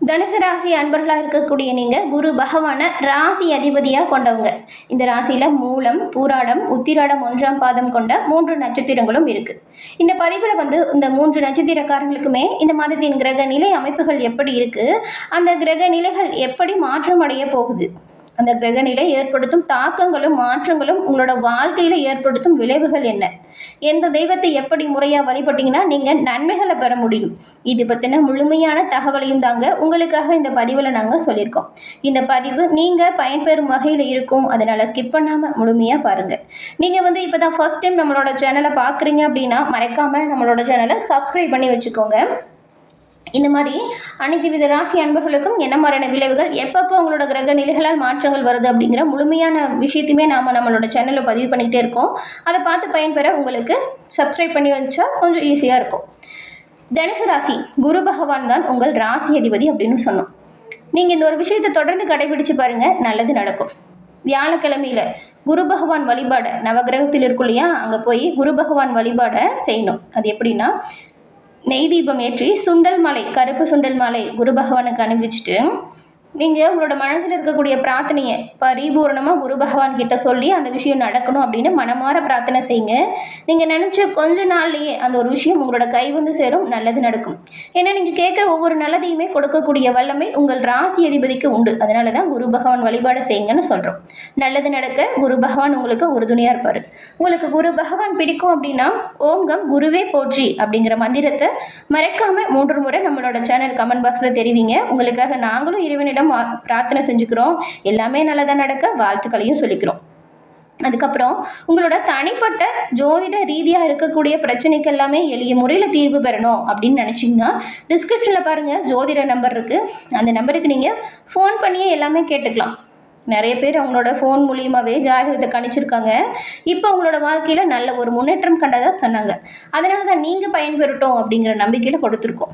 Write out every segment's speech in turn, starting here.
தனுசு ராசி அன்பர்களாக இருக்கக்கூடிய நீங்கள் குரு பகவானை ராசி அதிபதியாக கொண்டவங்க. இந்த ராசியில் மூலம், பூராடம், உத்திராடம் 1ஆம் பாதம் கொண்ட 3 நட்சத்திரங்களும் இருக்குது. இந்த பதிவில் இந்த 3 நட்சத்திரக்காரங்களுக்குமே இந்த மாதத்தின் கிரக நிலை அமைப்புகள் எப்படி இருக்குது, அந்த கிரக நிலைகள் எப்படி மாற்றம் அடைய போகுது, அந்த கிரகநிலை ஏற்படுத்தும் தாக்கங்களும் மாற்றங்களும் உங்களோட வாழ்க்கையில் ஏற்படுத்தும் விளைவுகள் என்ன, எந்த தெய்வத்தை எப்படி முறையாக வழிபட்டீங்கன்னா நீங்கள் நன்மைகளை பெற முடியும், இது பற்றின முழுமையான தகவலையும் தாங்க உங்களுக்காக இந்த பதிவில் நாங்கள் சொல்லியிருக்கோம். இந்த பதிவு நீங்கள் பயன்பெறும் வகையில் இருக்கும், அதனால் ஸ்கிப் பண்ணாமல் முழுமையாக பாருங்கள். நீங்கள் இப்போ தான் ஃபர்ஸ்ட் டைம் நம்மளோட சேனலை பார்க்குறீங்க அப்படின்னா மறக்காமல் நம்மளோட சேனலை சப்ஸ்கிரைப் பண்ணி வச்சுக்கோங்க. இந்த மாதிரி அனைத்து வித ராசி அன்பர்களுக்கும் என்ன மாதிரியான விளைவுகள், எப்பப்போ உங்களோட கிரக நிலைகளால் மாற்றங்கள் வருது அப்படிங்கிற முழுமையான விஷயத்தையுமே நாம் நம்மளோட சேனலில் பதிவு பண்ணிக்கிட்டே இருக்கோம். அதை பார்த்து பயன்பெற உங்களுக்கு சப்ஸ்கிரைப் பண்ணி வச்சா கொஞ்சம் ஈஸியாக இருக்கும். தனுசு ராசி, குரு பகவான் தான் உங்கள் ராசி அதிபதி அப்படின்னு சொன்னோம். நீங்கள் இந்த ஒரு விஷயத்தை தொடர்ந்து கடைபிடிச்சு பாருங்கள், நல்லது நடக்கும். வியாழக்கிழமையில் குரு பகவான் வழிபாடை, நவகிரகத்தில் இருக்கும் இல்லையா, அங்கே போய் குரு பகவான் வழிபாடை செய்யணும். அது எப்படின்னா, நெய் தீபம் ஏற்றி சுண்டல் மாலை, கருப்பு சுண்டல் மாலை குரு பகவானுக்கு அனுப்பிச்சிட்டு நீங்கள் உங்களோட மனசில் இருக்கக்கூடிய பிரார்த்தனையை பரிபூர்ணமாக குரு பகவான் கிட்ட சொல்லி அந்த விஷயம் நடக்கணும் அப்படின்னு மனமாற பிரார்த்தனை செய்யுங்க. நீங்கள் நினச்ச கொஞ்ச நாள்லேயே அந்த ஒரு விஷயம் உங்களோட கை சேரும், நல்லது நடக்கும். ஏன்னா நீங்கள் கேட்குற ஒவ்வொரு நல்லதையுமே கொடுக்கக்கூடிய வல்லமை உங்கள் ராசி அதிபதிக்கு உண்டு. அதனால தான் குரு பகவான் வழிபாடு செய்யுங்கன்னு சொல்கிறோம். நல்லது நடக்க குரு பகவான் உங்களுக்கு உறுதுணையாக இருப்பார். உங்களுக்கு குரு பகவான் பிடிக்கும் அப்படின்னா ஓம்கம் குருவே போற்றி அப்படிங்கிற மந்திரத்தை மறக்காமல் 3 முறை நம்மளோட சேனல் கமெண்ட் பாக்ஸில் தெரிவிங்க. உங்களுக்காக நாங்களும் இறைவனிடம் பிரார்த்தனை செஞ்சுக்கிறோம். எல்லாமே நல்லதா நடக்க வாழ்த்துக்களையும் சொல்லிக்கிறோம். அதுக்கப்புறம் உங்களோட தனிப்பட்ட ஜோதிட ரீதியாக இருக்கக்கூடிய பிரச்சனைக்கு எல்லாமே எளிய முறையில் தீர்வு பெறணும் அப்படின்னு நினச்சிங்கன்னா டிஸ்கிரிப்ஷனில் பாருங்கள், ஜோதிட நம்பர் இருக்குது. அந்த நம்பருக்கு நீங்கள் ஃபோன் பண்ணியே எல்லாமே கேட்டுக்கலாம். நிறைய பேர் அவங்களோட ஃபோன் மூலியமாகவே ஜாதகத்தை கணிச்சிருக்காங்க. இப்போ அவங்களோட வாழ்க்கையில் நல்ல ஒரு முன்னேற்றம் கண்டதாக சொன்னாங்க. அதனால தான் நீங்கள் பயன்பெறட்டும் அப்படிங்கிற நம்பிக்கையில் கொடுத்துருக்கோம்.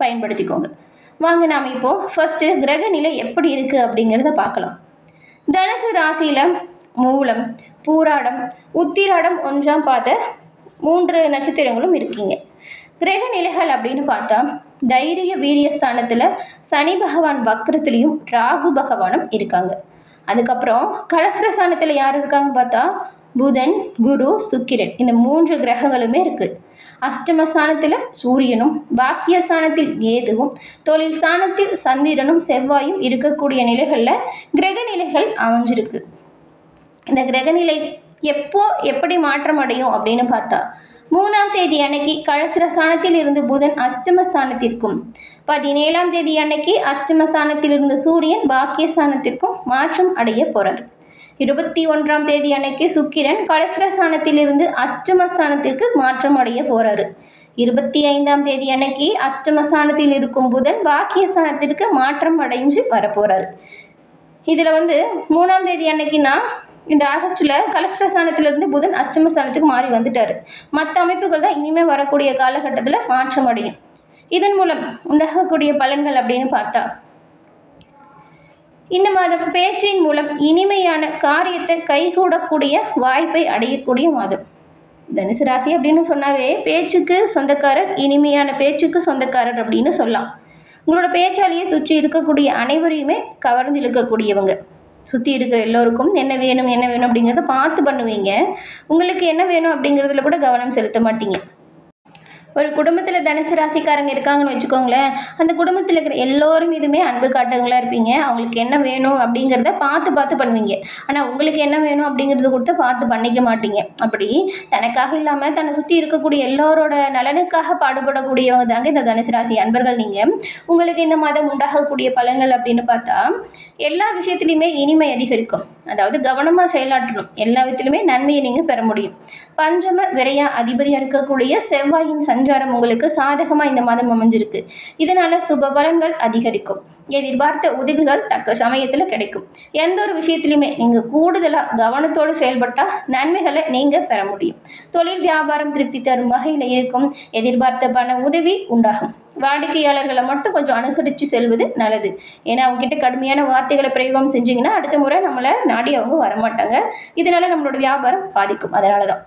பயன்படுத்திக்கோங்க. வாங்க நாம் இப்போது ஃபஸ்ட்டு கிரக நிலை எப்படி இருக்குது அப்படிங்கிறத பார்க்கலாம். தனுசு ராசியில் மூலம், பூராடம், உத்திராடம் 1ஆம் பாத 3 நட்சத்திரங்களும் இருக்கீங்க. கிரக நிலைகள் அப்படின்னு பார்த்தா தைரிய வீரியஸ்தானத்தில் சனி பகவான் வக்ரத்துலேயும் ராகு பகவானும் இருக்காங்க. அதுக்கப்புறம் கலஸ்திரஸ்தானத்தில் யார் இருக்காங்க பார்த்தா புதன், குரு, சுக்கிரன், இந்த 3 கிரகங்களுமே இருக்குது. அஷ்டமஸ்தானத்தில் சூரியனும், பாக்கியஸ்தானத்தில் கேதுவும், தொழில் ஸ்தானத்தில் சந்திரனும் செவ்வாயும் இருக்கக்கூடிய நிலைகளில் கிரக நிலைகள் அமைஞ்சிருக்கு. இந்த கிரகநிலை எப்படி மாற்றம் அடையும் அப்படின்னு பார்த்தா 3ஆம் தேதி அன்னைக்கு கலஸ்திரஸ்தானத்தில் இருந்து புதன் அஷ்டமஸ்தானத்திற்கும், 17ஆம் தேதி அன்னைக்கு அஷ்டமஸ்தானத்தில் இருந்து சூரியன் பாக்கியஸ்தானத்திற்கும் மாற்றம் அடைய போகிறார். 21ஆம் தேதி அன்னைக்கு சுக்கிரன் கலஸ்திரஸ்தானத்தில் இருந்து அஷ்டமஸ்தானத்திற்கு மாற்றம் அடைய போகிறாரு. 25ஆம் தேதி அன்னைக்கு அஷ்டமஸ்தானத்தில் இருக்கும் புதன் பாக்கியஸ்தானத்திற்கு மாற்றம் அடைஞ்சு வரப்போகிறாரு. இதில் 3ஆம் தேதி அன்னைக்குன்னா இந்த ஆகஸ்டில் கலஸ்திரஸ்தானத்திலிருந்து புதன் அஷ்டமஸ்தானத்துக்கு மாறி வந்துட்டார். மற்ற அமைப்புகள் தான் இனிமேல் வரக்கூடிய காலகட்டத்தில் மாற்றம் அடையும். இதன் மூலம் உண்டாகக்கூடிய பலன்கள் அப்படின்னு பார்த்தா இந்த மாதம் பேச்சின் மூலம் இனிமையான காரியத்தை கைகூடக்கூடிய வாய்ப்பை அடையக்கூடிய மாதம். தனுசு ராசி அப்படின்னு சொன்னாவே பேச்சுக்கு சொந்தக்காரர், இனிமையான பேச்சுக்கு சொந்தக்காரர் அப்படின்னு சொல்லலாம். உங்களோட பேச்சாலேயே சுற்றி இருக்கக்கூடிய அனைவரையுமே கவர்ந்து இழுக்கக்கூடியவங்க. சுற்றி இருக்கிற எல்லோருக்கும் என்ன வேணும் அப்படிங்கிறத பார்த்து பண்ணுவீங்க. உங்களுக்கு என்ன வேணும் அப்படிங்கிறதுல கூட கவனம் செலுத்த மாட்டீங்க. ஒரு குடும்பத்தில் தனுசு ராசிக்காரங்க இருக்காங்கன்னு வச்சுக்கோங்களேன், அந்த குடும்பத்தில் இருக்கிற எல்லோரும் இதுவுமே அன்பு காட்டவங்களாக இருப்பீங்க. அவங்களுக்கு என்ன வேணும் அப்படிங்கிறத பார்த்து பண்ணுவீங்க. ஆனால் உங்களுக்கு என்ன வேணும் அப்படிங்கிறத கொடுத்து பார்த்து பண்ணிக்க மாட்டீங்க. அப்படி தனக்காக இல்லாமல் தன்னை சுற்றி இருக்கக்கூடிய எல்லோரோட நலனுக்காக பாடுபடக்கூடியவங்க தாங்க இந்த தனுசு ராசி அன்பர்கள். நீங்கள் உங்களுக்கு இந்த மாதம் உண்டாகக்கூடிய பலன்கள் அப்படின்னு பார்த்தா எல்லா விஷயத்துலையுமே இனிமை அதிகரிக்கும். அதாவது கவனமாக செயலாற்றணும். எல்லா விதத்திலுமே நன்மையை நீங்கள் பெற முடியும். பஞ்சம விரையா அதிபதியாக இருக்கக்கூடிய செவ்வாயின் சஞ்சாரம் உங்களுக்கு சாதகமாக இந்த மாதம் அமைஞ்சிருக்கு. இதனால் சுப பலன்கள் அதிகரிக்கும். எதிர்பார்த்த உதவிகள் தக்க சமயத்தில் கிடைக்கும். எந்த ஒரு விஷயத்துலையுமே நீங்கள் கூடுதலாக கவனத்தோடு செயல்பட்டால் நன்மைகளை நீங்கள் பெற முடியும். தொழில் வியாபாரம் திருப்தி தரும் வகையில் இருக்கும். எதிர்பார்த்த பண உதவி உண்டாகும். வாடிக்கையாளர்களை மட்டும் கொஞ்சம் அனுசரித்து செல்வது நல்லது. ஏன்னா அவங்ககிட்ட கடுமையான வார்த்தைகளை பிரயோகம் செஞ்சிங்கன்னா அடுத்த முறை நம்மளை நாடி அவங்க வரமாட்டாங்க. இதனால் நம்மளோட வியாபாரம் பாதிக்கும். அதனால தான்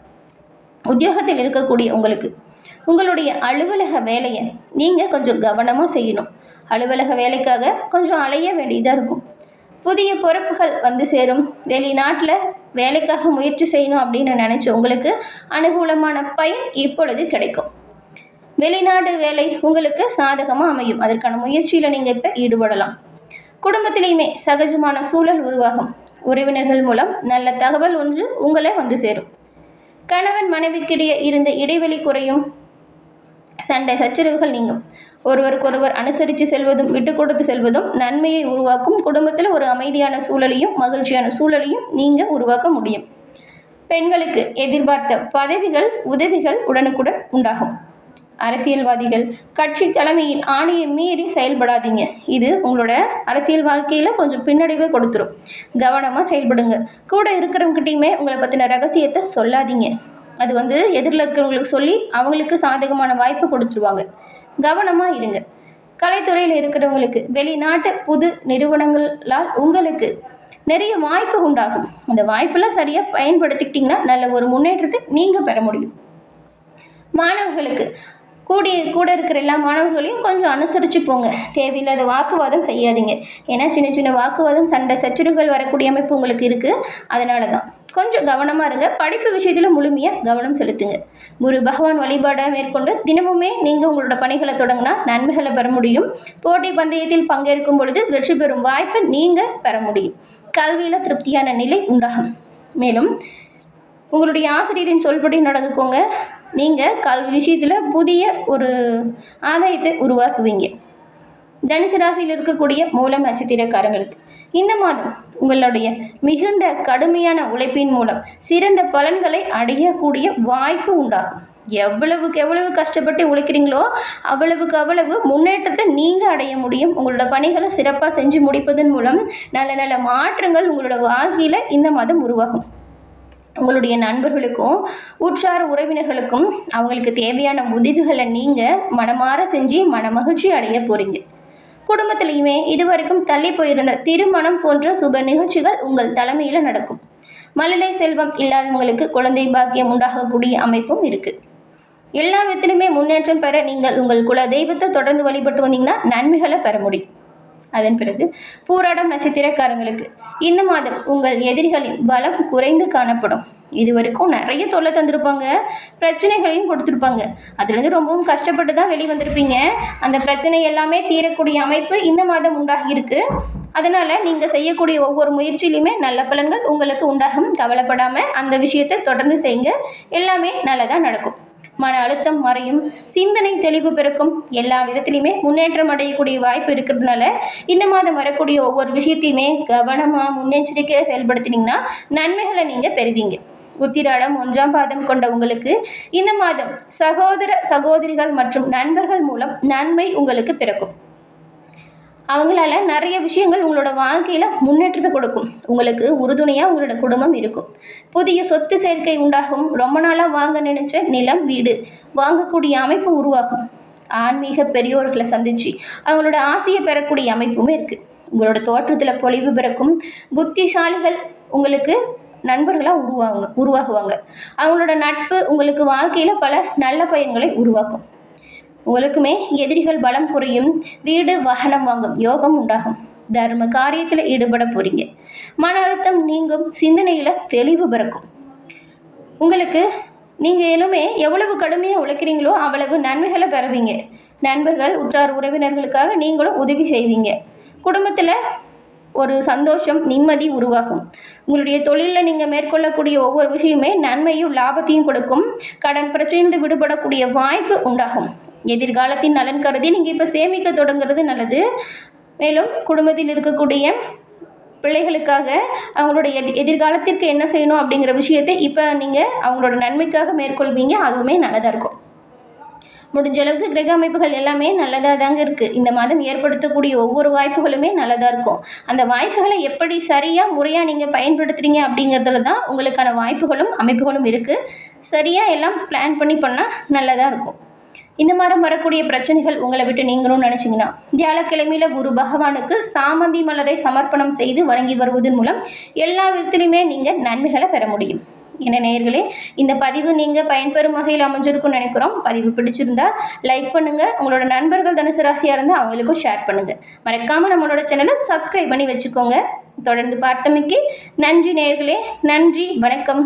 உத்தியோகத்தில் இருக்கக்கூடிய உங்களுக்கு உங்களுடைய அலுவலக வேலையை நீங்கள் கொஞ்சம் கவனமாக செய்யணும். அலுவலக வேலைக்காக கொஞ்சம் அலைய வேண்டியதாக இருக்கும். புதிய பொறுப்புகள் வந்து சேரும். வெளிநாட்டில் வேலைக்காக முயற்சி செய்யணும் அப்படின்னு நினச்ச உங்களுக்கு அனுகூலமான பயன் இப்பொழுது கிடைக்கும். வெளிநாடு வேலை உங்களுக்கு சாதகமாக அமையும். அதற்கான முயற்சியில் நீங்கள் இப்போ ஈடுபடலாம். குடும்பத்திலையுமே சகஜமான சூழல் உருவாகும். உறவினர்கள் மூலம் நல்ல தகவல் ஒன்று உங்களை வந்து சேரும். கணவன் மனைவிக்கிடையே இருந்த இடைவெளி குறையும். சண்டை சச்சரவுகள் நீங்கும். ஒருவருக்கொருவர் அனுசரித்து செல்வதும் விட்டு கொடுத்து செல்வதும் நன்மையை உருவாக்கும். குடும்பத்தில் ஒரு அமைதியான சூழலையும் மகிழ்ச்சியான சூழலையும் நீங்கள் உருவாக்க முடியும். பெண்களுக்கு எதிர்பார்த்த பதவிகள் உதவிகள் உடனுக்குடன் உண்டாகும். அரசியல்வாதிகள் கட்சி தலைமையின் ஆணையை மீறி செயல்படாதீங்க. இது உங்களோட அரசியல் வாழ்க்கையில் கொஞ்சம் பின்னடைவை கொடுத்துரும். கவனமாக செயல்படுங்க. கூட இருக்கிறவங்ககிட்டையுமே உங்களை பற்றின ரகசியத்தை சொல்லாதீங்க. அது எதிரில் இருக்கிறவங்களுக்கு சொல்லி அவங்களுக்கு சாதகமான வாய்ப்பு கொடுத்துருவாங்க. கவனமாக இருங்க. கலைத்துறையில் இருக்கிறவங்களுக்கு வெளிநாட்டு புது நிறுவனங்களால் உங்களுக்கு நிறைய வாய்ப்பு உண்டாகும். அந்த வாய்ப்பெல்லாம் சரியாக பயன்படுத்திக்கிட்டிங்கன்னா நல்ல ஒரு முன்னேற்றத்தை நீங்கள் பெற முடியும். மாணவர்களுக்கு கூட இருக்கிற எல்லா மாணவர்களையும் கொஞ்சம் அனுசரித்து போங்க. தேவையில்லாத வாக்குவாதம் செய்யாதீங்க. ஏன்னா சின்ன சின்ன வாக்குவாதம் சண்டை சச்சரவுகள் வரக்கூடிய அமைப்பு உங்களுக்கு இருக்குது. அதனால தான் கொஞ்சம் கவனமாக இருங்க. படிப்பு விஷயத்தில் முழுமையாக கவனம் செலுத்துங்க. குரு பகவான் வழிபாடை மேற்கொண்டு தினமுமே நீங்கள் உங்களோட பணிகளை தொடங்கினா நன்மைகளை பெற முடியும். போட்டி பந்தயத்தில் பங்கேற்கும் பொழுது வெற்றி பெறும் வாய்ப்பை நீங்கள் பெற முடியும். கல்வியில் திருப்தியான நிலை உண்டாகும். மேலும் உங்களுடைய ஆசிரியரின் சொல்படி நடந்துக்கோங்க. நீங்கள் கல்வி விஷயத்தில் புதிய ஒரு ஆதாயத்தை உருவாக்குவீங்க. தனுசு ராசியில் இருக்கக்கூடிய மூலம் நட்சத்திரக்காரங்களுக்கு இந்த மாதம் உங்களுடைய மிகுந்த கடுமையான உழைப்பின் மூலம் சிறந்த பலன்களை அடையக்கூடிய வாய்ப்பு உண்டாகும். எவ்வளவுக்கு எவ்வளவு கஷ்டப்பட்டு உழைக்கிறீங்களோ அவ்வளவு முன்னேற்றத்தை நீங்கள் அடைய முடியும். உங்களோட பணிகளை சிறப்பாக செஞ்சு முடிப்பதன் மூலம் நல்ல நல்ல மாற்றங்கள் உங்களோட வாழ்க்கையில் இந்த மாதம் உருவாகும். உங்களுடைய நண்பர்களுக்கும் உற்றார் உறவினர்களுக்கும் அவங்களுக்கு தேவையான உதவிகளை நீங்கள் மனமாற செஞ்சு மனமகிழ்ச்சி அடைய போகிறீங்க. குடும்பத்திலையுமே இதுவரைக்கும் தள்ளி போயிருந்த திருமணம் போன்ற சுப நிகழ்ச்சிகள் உங்கள் தலைமையில் நடக்கும். மழலை செல்வம் இல்லாதவங்களுக்கு குழந்தை பாக்கியம் உண்டாகக்கூடிய அமைப்பும் இருக்குது. எல்லா விதத்திலுமே முன்னேற்றம் பெற நீங்கள் உங்கள் குல தெய்வத்தை தொடர்ந்து வழிபட்டு வந்தீங்கன்னா நன்மைகளை பெற முடியும். அதன் பிறகு பூராடம் நட்சத்திரக்காரங்களுக்கு இந்த மாதம் உங்கள் எதிரிகளின் பலம் குறைந்து காணப்படும். இது வரைக்கும் நிறைய தொல்லை தந்திருப்பாங்க, பிரச்சனைகளையும் கொடுத்துருப்பாங்க. அதுலேருந்து ரொம்பவும் கஷ்டப்பட்டு தான் வெளியே வந்திருப்பீங்க. அந்த பிரச்சனை எல்லாமே தீரக்கூடிய அமைப்பு இந்த மாதம் உண்டாகியிருக்கு. அதனால் நீங்கள் செய்யக்கூடிய ஒவ்வொரு முயற்சியிலையுமே நல்ல பலன்கள் உங்களுக்கு உண்டாகும். கவலைப்படாமல் அந்த விஷயத்தை தொடர்ந்து செய்யுங்க. எல்லாமே நல்லதாக நடக்கும். மன அழுத்தம் மறையும். சிந்தனை தெளிவு பிறக்கும். எல்லா விதத்திலையுமே முன்னேற்றம் அடையக்கூடிய வாய்ப்பு இருக்கிறதுனால இந்த மாதம் வரக்கூடிய ஒவ்வொரு விஷயத்தையுமே கவனமாக முன்னெச்சரிக்கையாக செயல்படுத்தினீங்கன்னா நன்மைகளை நீங்கள் பெறுவீங்க. உத்திராடம் 1ஆம் பாதம் கொண்ட உங்களுக்கு இந்த மாதம் சகோதர சகோதரிகள் மற்றும் நண்பர்கள் மூலம் நன்மை உங்களுக்கு பிறக்கும். அவங்களால நிறைய விஷயங்கள் உங்களோட வாழ்க்கையில் முன்னேற்றத்தை கொடுக்கும். உங்களுக்கு உறுதுணையாக உங்களோட குடும்பம் இருக்கும். புதிய சொத்து சேர்க்கை உண்டாகும். ரொம்ப நாளாக வாங்க நினைச்ச நிலம் வீடு வாங்கக்கூடிய அமைப்பு உருவாகும். ஆன்மீக பெரியோர்களை சந்திச்சு அவங்களோட ஆசையை பெறக்கூடிய அமைப்புமே இருக்குது. உங்களோட தோற்றத்தில் பொலிவு பிறக்கும். புத்திசாலிகள் உங்களுக்கு நண்பர்களாக உருவாகுவாங்க. அவங்களோட நட்பு உங்களுக்கு வாழ்க்கையில் பல நல்ல பயன்களை உருவாக்கும். உங்களுக்குமே எதிரிகள் பலம் குறையும். வீடு வாகனம் வாங்கும் யோகம் உண்டாகும். தர்ம காரியத்தில் ஈடுபட போறீங்க. மன அழுத்தம் நீங்கும். சிந்தனையில் தெளிவு பிறக்கும். உங்களுக்கு நீங்கள் எல்லாமே எவ்வளவு கடுமையாக உழைக்கிறீங்களோ அவ்வளவு நன்மைகளை பெறுவீங்க. நண்பர்கள் உற்றார் உறவினர்களுக்காக நீங்களும் உதவி செய்வீங்க. குடும்பத்தில் ஒரு சந்தோஷம் நிம்மதி உருவாகும். உங்களுடைய தொழிலில் நீங்கள் மேற்கொள்ளக்கூடிய ஒவ்வொரு விஷயமே நன்மையும் லாபத்தையும் கொடுக்கும். கடன் பிரச்சனையிலிருந்து விடுபடக்கூடிய வாய்ப்பு உண்டாகும். எதிர்காலத்தின் நலன் கருதி நீங்கள் இப்போ சேமிக்க தொடங்குறது நல்லது. மேலும் குடும்பத்தில் இருக்கக்கூடிய பிள்ளைகளுக்காக அவங்களோட எதிர்காலத்திற்கு என்ன செய்யணும் அப்படிங்கிற விஷயத்தை இப்போ நீங்கள் அவங்களோட நன்மைக்காக மேற்கொள்வீங்க. அதுவுமே நல்லதாக இருக்கும். முடிஞ்ச அளவுக்கு கிரக அமைப்புகள் எல்லாமே நல்லதாக தாங்க இருக்குது. இந்த மாதம் ஏற்படுத்தக்கூடிய ஒவ்வொரு வாய்ப்புகளுமே நல்லதாக இருக்கும். அந்த வாய்ப்புகளை எப்படி சரியாக முறையாக நீங்கள் பயன்படுத்துகிறீங்க அப்படிங்கிறதுல தான் உங்களுக்கான வாய்ப்புகளும் அமைப்புகளும் இருக்குது. சரியாக எல்லாம் பிளான் பண்ணால் நல்லதாக இருக்கும். இந்த மாதம் வரக்கூடிய பிரச்சனைகள் உங்களை விட்டு நீங்கணும்னு நினச்சிங்கன்னா வியாழக்கிழமையில் குரு பகவானுக்கு சாமந்தி மலரை சமர்ப்பணம் செய்து வணங்கி வருவதன் மூலம் எல்லா விதத்திலையுமே நீங்கள் நன்மைகளை பெற முடியும். என்ன நேயர்களே, இந்த பதிவு நீங்கள் பயன்பெறும் வகையில் அமைஞ்சிருக்கும்னு நினைக்கிறோம். பதிவு பிடிச்சிருந்தா லைக் பண்ணுங்கள். உங்களோட நண்பர்கள் தனுசு ராசியாக இருந்தால் அவங்களுக்கும் ஷேர் பண்ணுங்கள். மறக்காமல் நம்மளோட சேனலை சப்ஸ்கிரைப் பண்ணி வச்சுக்கோங்க. தொடர்ந்து பார்த்தமைக்கு நன்றி நேயர்களே. நன்றி, வணக்கம்.